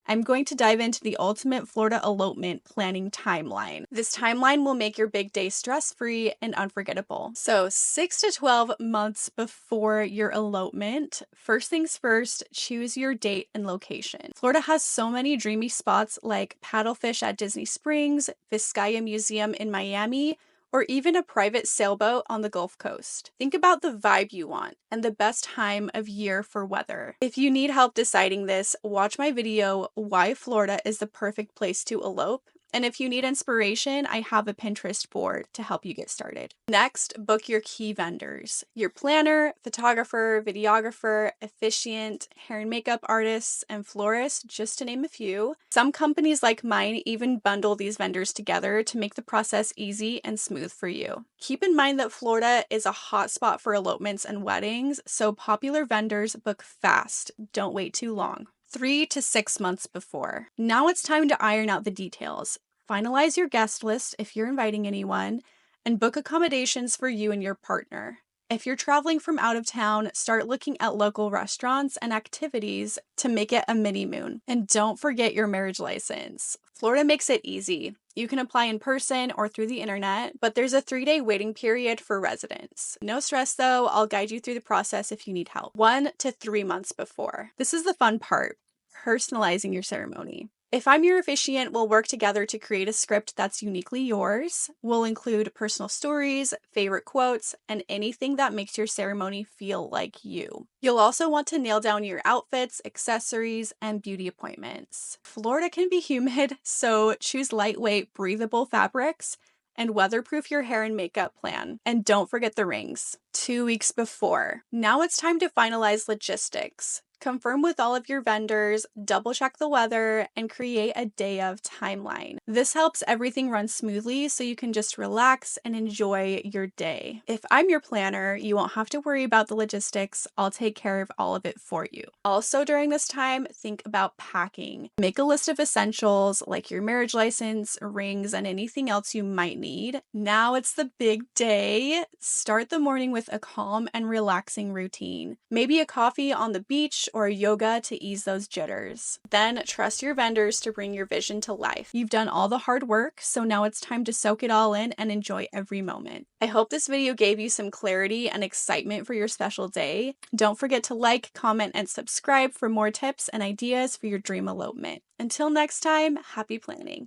I'm going to dive into the ultimate Florida elopement planning timeline. This timeline will make your big day stress-free and unforgettable. So 6 to 12 months before your elopement, first things first, choose your date and location. Florida has so many dreamy spots like Paddlefish at Disney Springs, Vizcaya Museum in Miami, or even a private sailboat on the Gulf Coast. Think about the vibe you want and the best time of year for weather. If you need help deciding this, watch my video, Why Florida is the Perfect Place to Elope. And if you need inspiration, I have a Pinterest board to help you get started. Next, book your key vendors. Your planner, photographer, videographer, officiant, hair and makeup artists, and florists, just to name a few. Some companies like mine even bundle these vendors together to make the process easy and smooth for you. Keep in mind that Florida is a hot spot for elopements and weddings, so popular vendors book fast. Don't wait too long. 3 to 6 months before. Now it's time to iron out the details. Finalize your guest list if you're inviting anyone, and book accommodations for you and your partner. If you're traveling from out of town, start looking at local restaurants and activities to make it a mini moon. And don't forget your marriage license. Florida makes it easy. You can apply in person or through the internet, but there's a 3-day waiting period for residents. No stress though, I'll guide you through the process if you need help. 1 to 3 months before. This is the fun part, personalizing your ceremony. If I'm your officiant, we'll work together to create a script that's uniquely yours. We'll include personal stories, favorite quotes, and anything that makes your ceremony feel like you. You'll also want to nail down your outfits, accessories, and beauty appointments. Florida can be humid, so choose lightweight, breathable fabrics and weatherproof your hair and makeup plan. And don't forget the rings. 2 weeks before. Now it's time to finalize logistics. Confirm with all of your vendors, double check the weather, and create a day of timeline. This helps everything run smoothly so you can just relax and enjoy your day. If I'm your planner, you won't have to worry about the logistics. I'll take care of all of it for you. Also during this time, think about packing. Make a list of essentials like your marriage license, rings, and anything else you might need. Now it's the big day. Start the morning with a calm and relaxing routine. Maybe a coffee on the beach or yoga to ease those jitters. Then trust your vendors to bring your vision to life. You've done all the hard work, so now it's time to soak it all in and enjoy every moment. I hope this video gave you some clarity and excitement for your special day. Don't forget to like, comment, and subscribe for more tips and ideas for your dream elopement. Until next time, happy planning.